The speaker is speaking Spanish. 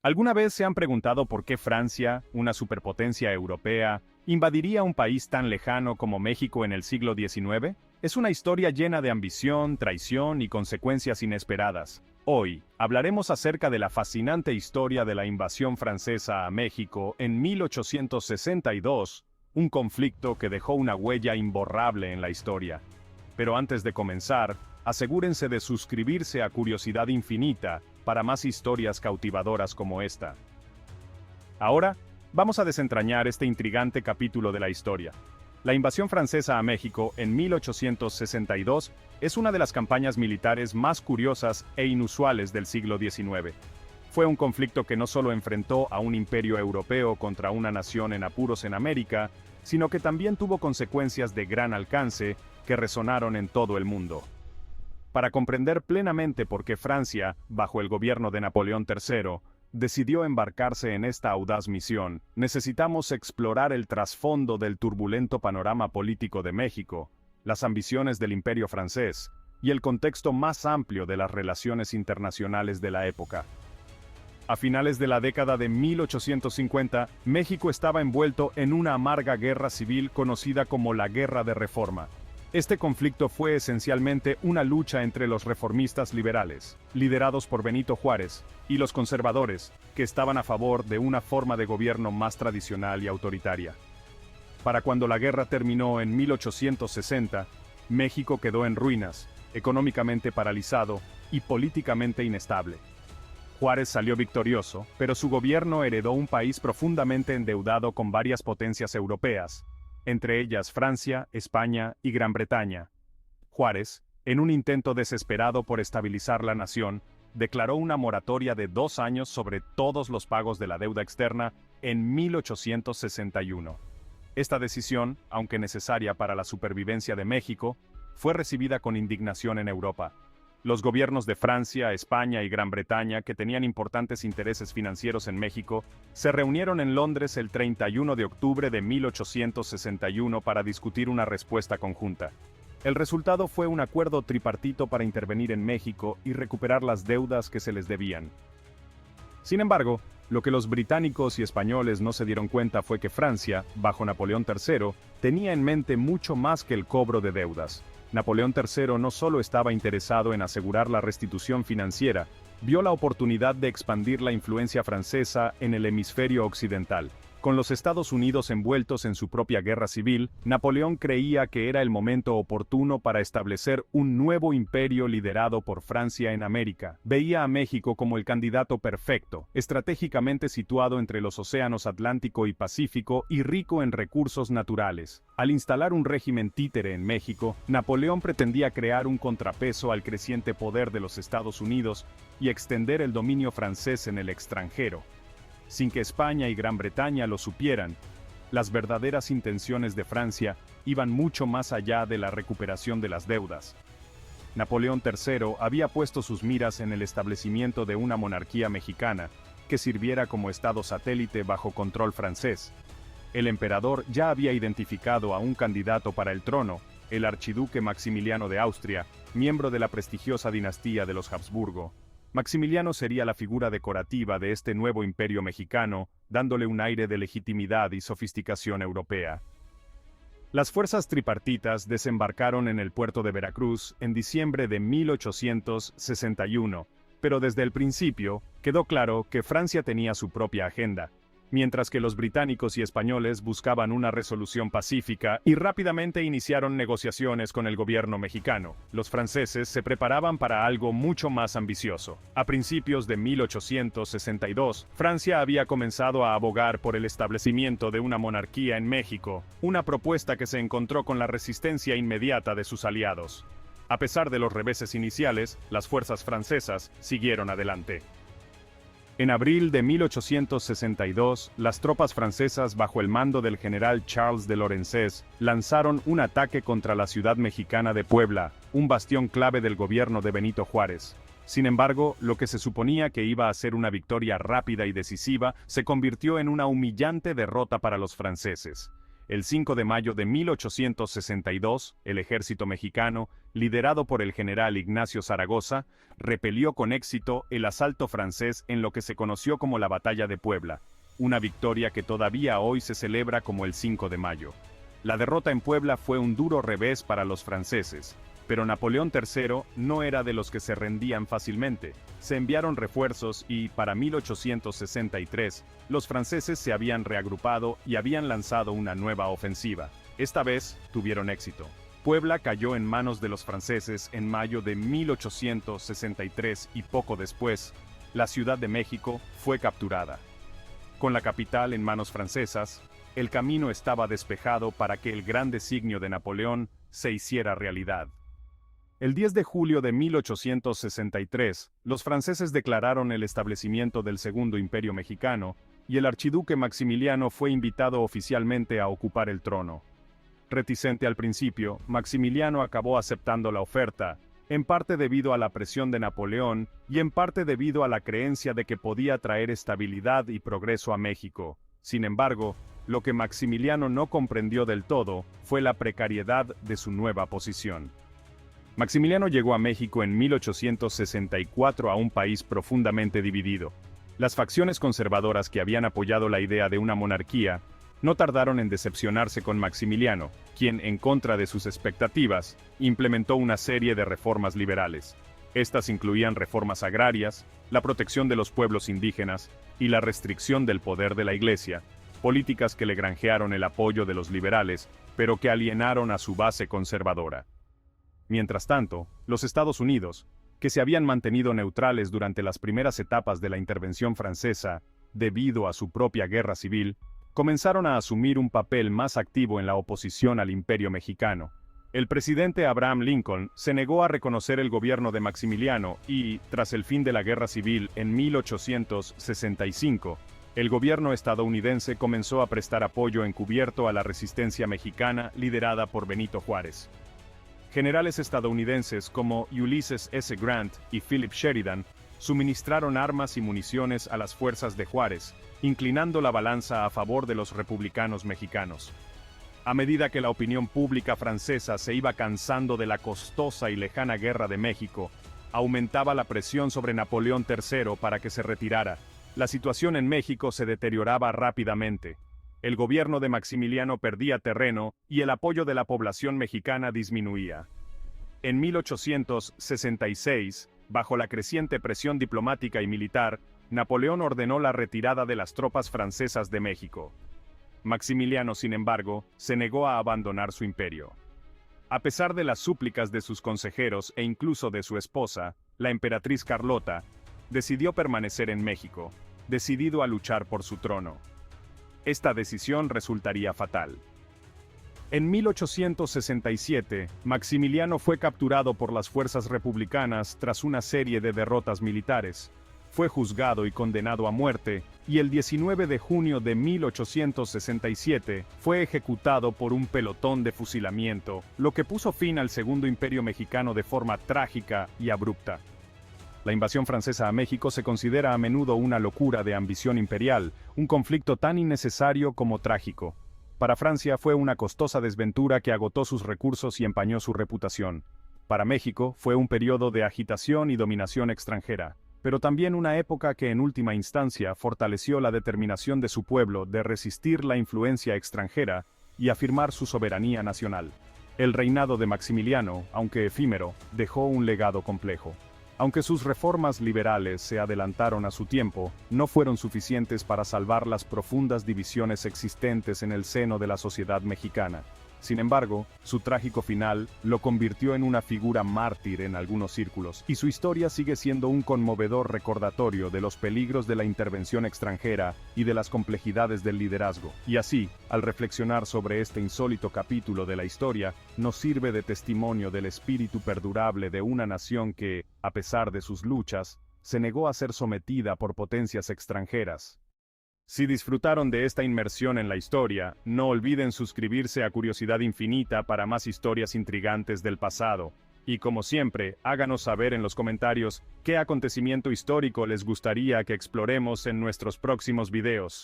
¿Alguna vez se han preguntado por qué Francia, una superpotencia europea, invadiría un país tan lejano como México en el siglo XIX? Es una historia llena de ambición, traición y consecuencias inesperadas. Hoy, hablaremos acerca de la fascinante historia de la invasión francesa a México en 1862, un conflicto que dejó una huella imborrable en la historia. Pero antes de comenzar, asegúrense de suscribirse a Curiosidad Infinita para más historias cautivadoras como esta. Ahora, vamos a desentrañar este intrigante capítulo de la historia. La invasión francesa a México en 1862 es una de las campañas militares más curiosas e inusuales del siglo XIX. Fue un conflicto que no solo enfrentó a un imperio europeo contra una nación en apuros en América, sino que también tuvo consecuencias de gran alcance que resonaron en todo el mundo. Para comprender plenamente por qué Francia, bajo el gobierno de Napoleón III, decidió embarcarse en esta audaz misión, necesitamos explorar el trasfondo del turbulento panorama político de México, las ambiciones del Imperio francés y el contexto más amplio de las relaciones internacionales de la época. A finales de la década de 1850, México estaba envuelto en una amarga guerra civil conocida como la Guerra de Reforma. Este conflicto fue esencialmente una lucha entre los reformistas liberales, liderados por Benito Juárez, y los conservadores, que estaban a favor de una forma de gobierno más tradicional y autoritaria. Para cuando la guerra terminó en 1860, México quedó en ruinas, económicamente paralizado y políticamente inestable. Juárez salió victorioso, pero su gobierno heredó un país profundamente endeudado con varias potencias europeas, entre ellas Francia, España y Gran Bretaña. Juárez, en un intento desesperado por estabilizar la nación, declaró una moratoria de 2 años sobre todos los pagos de la deuda externa en 1861. Esta decisión, aunque necesaria para la supervivencia de México, fue recibida con indignación en Europa. Los gobiernos de Francia, España y Gran Bretaña, que tenían importantes intereses financieros en México, se reunieron en Londres el 31 de octubre de 1861 para discutir una respuesta conjunta. El resultado fue un acuerdo tripartito para intervenir en México y recuperar las deudas que se les debían. Sin embargo, lo que los británicos y españoles no se dieron cuenta fue que Francia, bajo Napoleón III, tenía en mente mucho más que el cobro de deudas. Napoleón III no solo estaba interesado en asegurar la restitución financiera, vio la oportunidad de expandir la influencia francesa en el hemisferio occidental. Con los Estados Unidos envueltos en su propia guerra civil, Napoleón creía que era el momento oportuno para establecer un nuevo imperio liderado por Francia en América. Veía a México como el candidato perfecto, estratégicamente situado entre los océanos Atlántico y Pacífico y rico en recursos naturales. Al instalar un régimen títere en México, Napoleón pretendía crear un contrapeso al creciente poder de los Estados Unidos y extender el dominio francés en el extranjero. Sin que España y Gran Bretaña lo supieran, las verdaderas intenciones de Francia iban mucho más allá de la recuperación de las deudas. Napoleón III había puesto sus miras en el establecimiento de una monarquía mexicana que sirviera como estado satélite bajo control francés. El emperador ya había identificado a un candidato para el trono, el archiduque Maximiliano de Austria, miembro de la prestigiosa dinastía de los Habsburgo. Maximiliano sería la figura decorativa de este nuevo imperio mexicano, dándole un aire de legitimidad y sofisticación europea. Las fuerzas tripartitas desembarcaron en el puerto de Veracruz en diciembre de 1861, pero desde el principio quedó claro que Francia tenía su propia agenda, mientras que los británicos y españoles buscaban una resolución pacífica y rápidamente iniciaron negociaciones con el gobierno mexicano. Los franceses se preparaban para algo mucho más ambicioso. A principios de 1862, Francia había comenzado a abogar por el establecimiento de una monarquía en México, una propuesta que se encontró con la resistencia inmediata de sus aliados. A pesar de los reveses iniciales, las fuerzas francesas siguieron adelante. En abril de 1862, las tropas francesas bajo el mando del general Charles de Lorenzés lanzaron un ataque contra la ciudad mexicana de Puebla, un bastión clave del gobierno de Benito Juárez. Sin embargo, lo que se suponía que iba a ser una victoria rápida y decisiva se convirtió en una humillante derrota para los franceses. El 5 de mayo de 1862, el ejército mexicano, liderado por el general Ignacio Zaragoza, repelió con éxito el asalto francés en lo que se conoció como la Batalla de Puebla, una victoria que todavía hoy se celebra como el 5 de mayo. La derrota en Puebla fue un duro revés para los franceses, pero Napoleón III no era de los que se rendían fácilmente. Se enviaron refuerzos y, para 1863, los franceses se habían reagrupado y habían lanzado una nueva ofensiva. Esta vez, tuvieron éxito. Puebla cayó en manos de los franceses en mayo de 1863 y poco después, la Ciudad de México fue capturada. Con la capital en manos francesas, el camino estaba despejado para que el gran designio de Napoleón se hiciera realidad. El 10 de julio de 1863, los franceses declararon el establecimiento del Segundo Imperio Mexicano, y el archiduque Maximiliano fue invitado oficialmente a ocupar el trono. Reticente al principio, Maximiliano acabó aceptando la oferta, en parte debido a la presión de Napoleón y en parte debido a la creencia de que podía traer estabilidad y progreso a México. Sin embargo, lo que Maximiliano no comprendió del todo fue la precariedad de su nueva posición. Maximiliano llegó a México en 1864 a un país profundamente dividido. Las facciones conservadoras que habían apoyado la idea de una monarquía no tardaron en decepcionarse con Maximiliano, quien, en contra de sus expectativas, implementó una serie de reformas liberales. Estas incluían reformas agrarias, la protección de los pueblos indígenas y la restricción del poder de la Iglesia, políticas que le granjearon el apoyo de los liberales, pero que alienaron a su base conservadora. Mientras tanto, los Estados Unidos, que se habían mantenido neutrales durante las primeras etapas de la intervención francesa, debido a su propia guerra civil, comenzaron a asumir un papel más activo en la oposición al Imperio Mexicano. El presidente Abraham Lincoln se negó a reconocer el gobierno de Maximiliano y, tras el fin de la guerra civil en 1865, el gobierno estadounidense comenzó a prestar apoyo encubierto a la resistencia mexicana liderada por Benito Juárez. Generales estadounidenses como Ulysses S. Grant y Philip Sheridan suministraron armas y municiones a las fuerzas de Juárez, inclinando la balanza a favor de los republicanos mexicanos. A medida que la opinión pública francesa se iba cansando de la costosa y lejana guerra de México, aumentaba la presión sobre Napoleón III para que se retirara. La situación en México se deterioraba rápidamente. El gobierno de Maximiliano perdía terreno y el apoyo de la población mexicana disminuía. En 1866, bajo la creciente presión diplomática y militar, Napoleón ordenó la retirada de las tropas francesas de México. Maximiliano, sin embargo, se negó a abandonar su imperio. A pesar de las súplicas de sus consejeros e incluso de su esposa, la emperatriz Carlota, decidió permanecer en México, decidido a luchar por su trono. Esta decisión resultaría fatal. En 1867, Maximiliano fue capturado por las fuerzas republicanas tras una serie de derrotas militares. Fue juzgado y condenado a muerte, y el 19 de junio de 1867 fue ejecutado por un pelotón de fusilamiento, lo que puso fin al Segundo Imperio Mexicano de forma trágica y abrupta. La invasión francesa a México se considera a menudo una locura de ambición imperial, un conflicto tan innecesario como trágico. Para Francia fue una costosa desventura que agotó sus recursos y empañó su reputación. Para México fue un periodo de agitación y dominación extranjera, pero también una época que en última instancia fortaleció la determinación de su pueblo de resistir la influencia extranjera y afirmar su soberanía nacional. El reinado de Maximiliano, aunque efímero, dejó un legado complejo. Aunque sus reformas liberales se adelantaron a su tiempo, no fueron suficientes para salvar las profundas divisiones existentes en el seno de la sociedad mexicana. Sin embargo, su trágico final lo convirtió en una figura mártir en algunos círculos, y su historia sigue siendo un conmovedor recordatorio de los peligros de la intervención extranjera y de las complejidades del liderazgo. Y así, al reflexionar sobre este insólito capítulo de la historia, nos sirve de testimonio del espíritu perdurable de una nación que, a pesar de sus luchas, se negó a ser sometida por potencias extranjeras. Si disfrutaron de esta inmersión en la historia, no olviden suscribirse a Curiosidad Infinita para más historias intrigantes del pasado. Y como siempre, háganos saber en los comentarios qué acontecimiento histórico les gustaría que exploremos en nuestros próximos videos.